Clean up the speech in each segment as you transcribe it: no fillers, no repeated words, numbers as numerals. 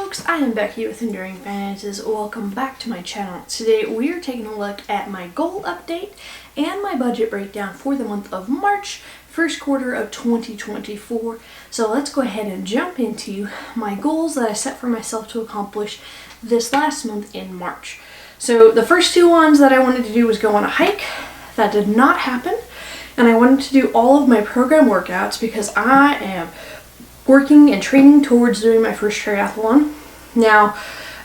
folks, I am Becky with Enduring Finances. Welcome back to my channel. Today we are taking a look at my goal update and my budget breakdown for the month of March, first quarter of 2024. So let's go ahead and jump into my goals that I set for myself to accomplish this last month in March. So the first two ones that I wanted to do was go on a hike. That did not happen. And I wanted to do all of my program workouts because I am working and training towards doing my first triathlon. Now,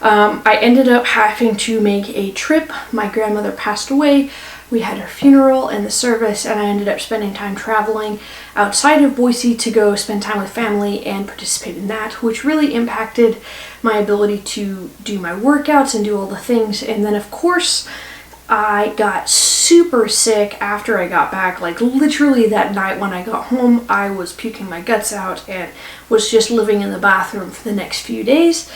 I ended up having to make a trip. My grandmother passed away. We had her funeral and the service, and I ended up spending time traveling outside of Boise to go spend time with family and participate in that, which really impacted my ability to do my workouts and do all the things. And then, of course, I got super sick after I got back. Like literally that night when I got home, I was puking my guts out and was just living in the bathroom for the next few days.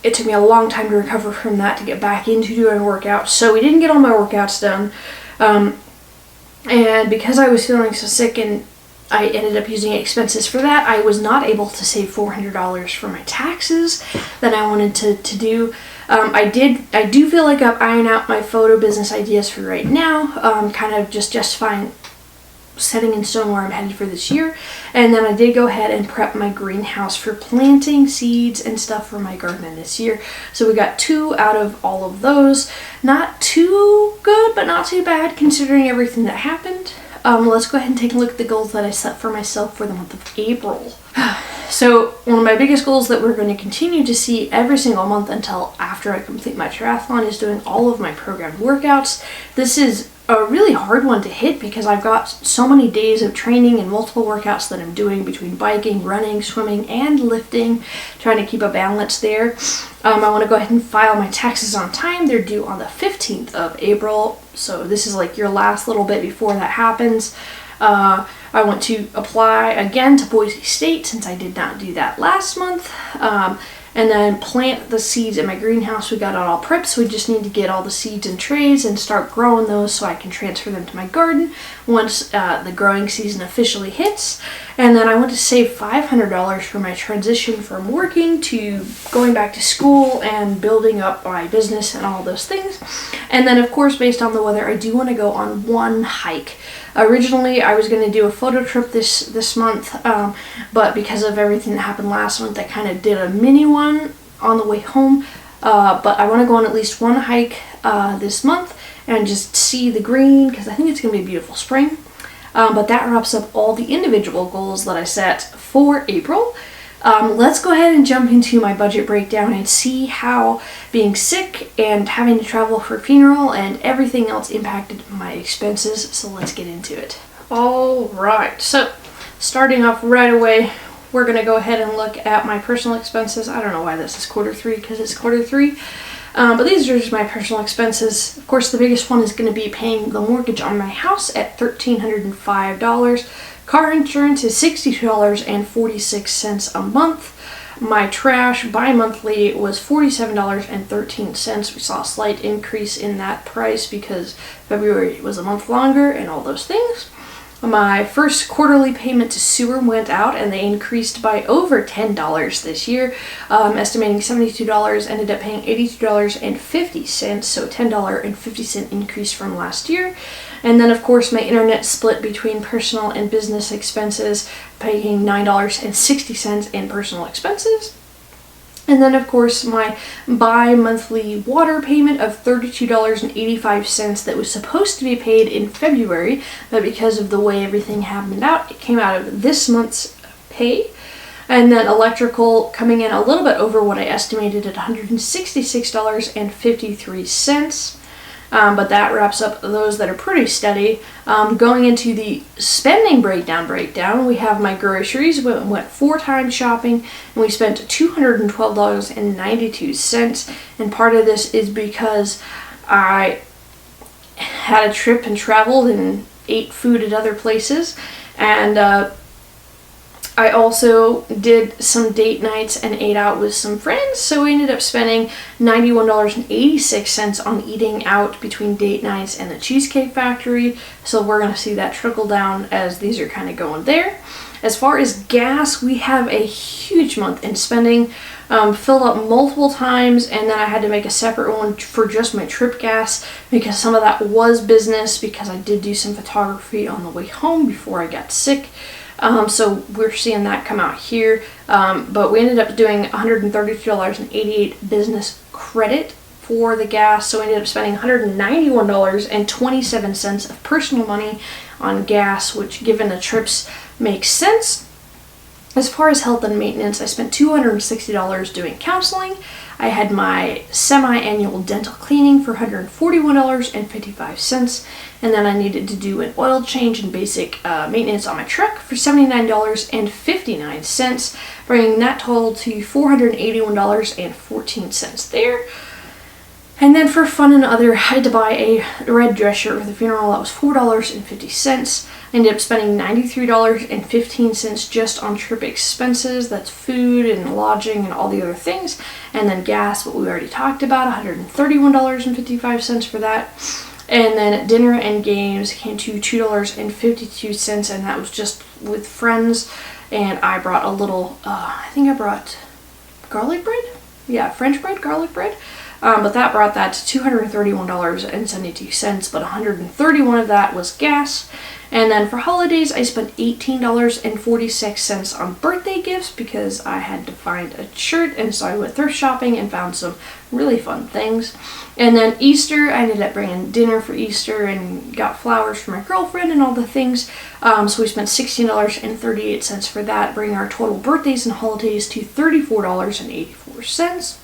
It took me a long time to recover from that to get back into doing workouts. So we didn't get all my workouts done. And because I was feeling so sick and I ended up using expenses for that, I was not able to save $400 for my taxes that I wanted to do. I do feel like I've ironed out my photo business ideas for right now, kind of just justifying setting in stone where I'm headed for this year. And then I did go ahead and prep my greenhouse for planting seeds and stuff for my garden this year. So we got 2 out of all of those. Not too good, but not too bad considering everything that happened. Let's go ahead and take a look at the goals that I set for myself for the month of April. So one of my biggest goals that we're going to continue to see every single month until after I complete my triathlon is doing all of my programmed workouts. This is a really hard one to hit because I've got so many days of training and multiple workouts that I'm doing between biking, running, swimming, and lifting, trying to keep a balance there. I want to go ahead and file my taxes on time. They're due on the 15th of April, so this is like your last little bit before that happens. I want to apply again to Boise State since I did not do that last month. And then plant the seeds in my greenhouse. We got it all prepped, so we just need to get all the seeds in trays and start growing those so I can transfer them to my garden once the growing season officially hits. And then I want to save $500 for my transition from working to going back to school and building up my business and all those things. And then, of course, based on the weather, I do want to go on one hike. Originally, I was going to do a photo trip this month, but because of everything that happened last month, I kind of did a mini one on the way home. But I want to go on at least one hike this month and just see the green because I think it's going to be a beautiful spring. But that wraps up all the individual goals that I set for April. Let's go ahead and jump into my budget breakdown and see how being sick and having to travel for a funeral and everything else impacted my expenses. So let's get into it. All right, so starting off right away, we're going to go ahead and look at my personal expenses. I don't know why this is quarter 3 because it's quarter 3. But these are just my personal expenses. Of course, the biggest one is going to be paying the mortgage on my house at $1,305. Car insurance is $62.46 a month. My trash bi-monthly was $47.13. We saw a slight increase in that price because February was a month longer and all those things. My first quarterly payment to sewer went out and they increased by over $10 this year. Estimating $72, ended up paying $82.50, so $10.50 increase from last year. And then of course my internet split between personal and business expenses, paying $9.60 in personal expenses. And then, of course, my bi-monthly water payment of $32.85 that was supposed to be paid in February, but because of the way everything happened out, it came out of this month's pay. And then electrical coming in a little bit over what I estimated at $166.53. But that wraps up those that are pretty steady. Going into the spending breakdown, we have my groceries. We went 4 times shopping and we spent $212.92. And part of this is because I had a trip and traveled and ate food at other places. And I also did some date nights and ate out with some friends, so we ended up spending $91.86 on eating out between date nights and the Cheesecake Factory, so we're going to see that trickle down as these are kind of going there. As far as gas, we have a huge month in spending. filled up multiple times, and then I had to make a separate one for just my trip gas because some of that was business because I did do some photography on the way home before I got sick. So we're seeing that come out here. But we ended up doing $132.88 business credit for the gas. So we ended up spending $191.27 of personal money on gas, which given the trips makes sense. As far as health and maintenance, I spent $260 doing counseling. I had my semi-annual dental cleaning for $141.55, and then I needed to do an oil change and basic maintenance on my truck for $79.59, bringing that total to $481.14 there. And then for fun and other, I had to buy a red dress shirt for the funeral. That was $4.50. I ended up spending $93.15 just on trip expenses. That's food and lodging and all the other things. And then gas, what we already talked about, $131.55 for that. And then dinner and games came to $2.52, and that was just with friends. And I brought a little, I think I brought garlic bread? Yeah, French bread, garlic bread. But that brought that to $231.72, but $131 of that was gas. And then for holidays, I spent $18.46 on birthday gifts because I had to find a shirt, and so I went thrift shopping and found some really fun things. And then Easter, I ended up bringing dinner for Easter and got flowers for my girlfriend and all the things. So we spent $16.38 for that, bringing our total birthdays and holidays to $34.84.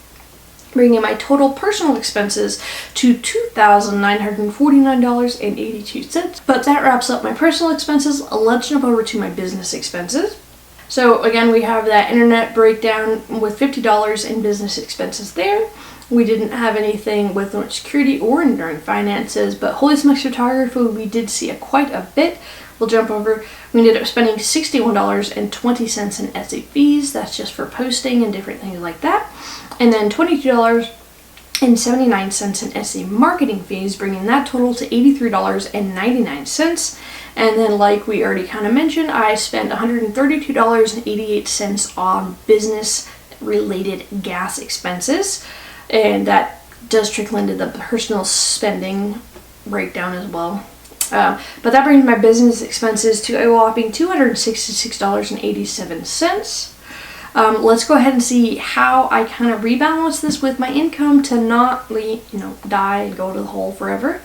Bringing my total personal expenses to $2,949.82. But that wraps up my personal expenses. Let's jump over to my business expenses. So again, we have that internet breakdown with $50 in business expenses there. We didn't have anything with Norton Security or enduring finances, but Holy Smokes Photography, we did see quite a bit. We'll jump over. We ended up spending $61.20 in Etsy fees. That's just for posting and different things like that. And then $22.79 in Etsy marketing fees, bringing that total to $83.99. And then, like we already kind of mentioned, I spent $132.88 on business-related gas expenses. And that does trickle into the personal spending breakdown as well. But that brings my business expenses to a whopping $266.87. Let's go ahead and see how I kind of rebalance this with my income to not, die and go to the hole forever.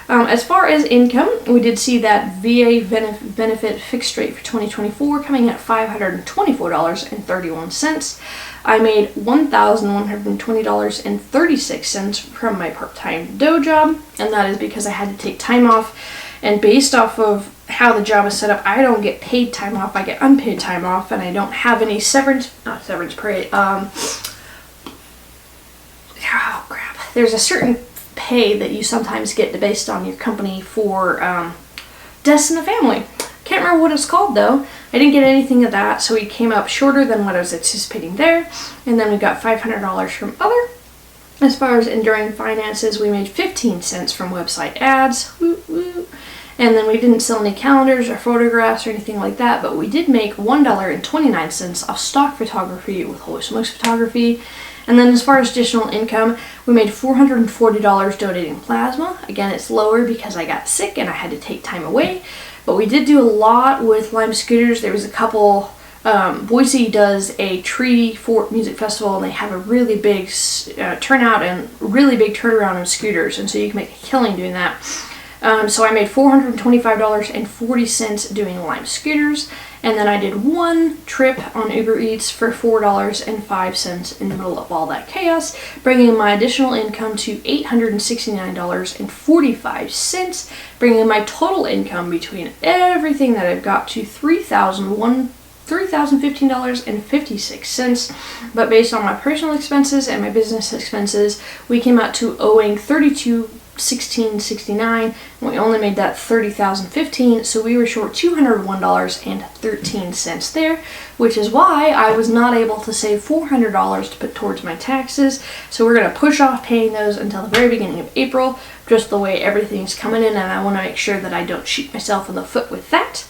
As far as income, we did see that VA benefit fixed rate for 2024 coming at $524.31. I made $1,120.36 from my part-time dough job, and that is because I had to take time off. And based off of how the job is set up, I don't get paid time off, I get unpaid time off, and I don't have any there's a certain pay that you sometimes get based on your company for deaths in the family. Can't remember what it's called though. I didn't get anything of that, so we came up shorter than what I was anticipating there. And then we got $500 from other. As far as enduring finances, we made 15 cents from website ads. Woo, woo. And then we didn't sell any calendars or photographs or anything like that, but we did make $1.29 off stock photography with Holy Smokes Photography. And then as far as additional income, we made $440 donating plasma. Again, it's lower because I got sick and I had to take time away. But we did do a lot with Lime Scooters. There was a couple, Boise does a Tree Fort Music Festival, and they have a really big turnout and really big turnaround on scooters, and so you can make a killing doing that. So I made $425.40 doing Lime Scooters, and then I did one trip on Uber Eats for $4.05 in the middle of all that chaos, bringing my additional income to $869.45, bringing my total income between everything that I've got to $3,015.56. But based on my personal expenses and my business expenses, we came out to owing $32,1669, and we only made that $30,015, so we were short $201.13 there, which is why I was not able to save $400 to put towards my taxes. So we're going to push off paying those until the very beginning of April, just the way everything's coming in, and I want to make sure that I don't shoot myself in the foot with that.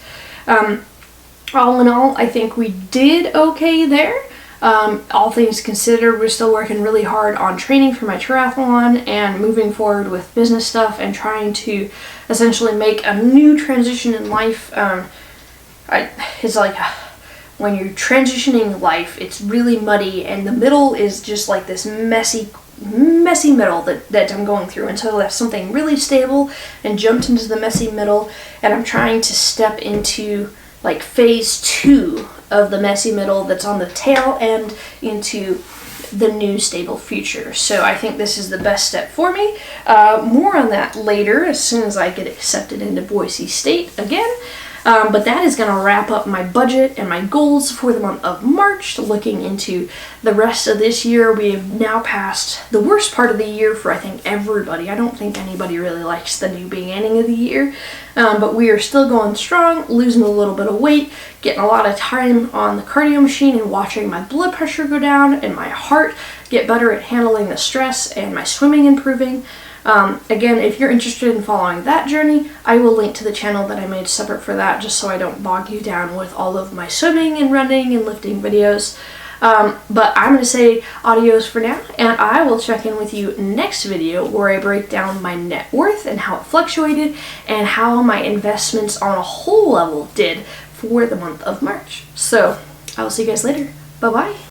All in all, I think we did okay there. All things considered, we're still working really hard on training for my triathlon and moving forward with business stuff and trying to essentially make a new transition in life. It's like when you're transitioning life, it's really muddy, and the middle is just like this messy middle that I'm going through. And so I left something really stable and jumped into the messy middle, and I'm trying to step into like phase 2 of the messy middle that's on the tail end into the new stable future. So I think this is the best step for me. More on that later as soon as I get accepted into Boise State again. But that is going to wrap up my budget and my goals for the month of March. Looking into the rest of this year, we have now passed the worst part of the year for, I think, everybody. I don't think anybody really likes the new beginning of the year, but we are still going strong, losing a little bit of weight, getting a lot of time on the cardio machine and watching my blood pressure go down and my heart get better at handling the stress, and my swimming improving. Again, if you're interested in following that journey, I will link to the channel that I made separate for that, just so I don't bog you down with all of my swimming and running and lifting videos. But I'm going to say adios for now, and I will check in with you next video where I break down my net worth and how it fluctuated and how my investments on a whole level did for the month of March. So I will see you guys later. Bye-bye.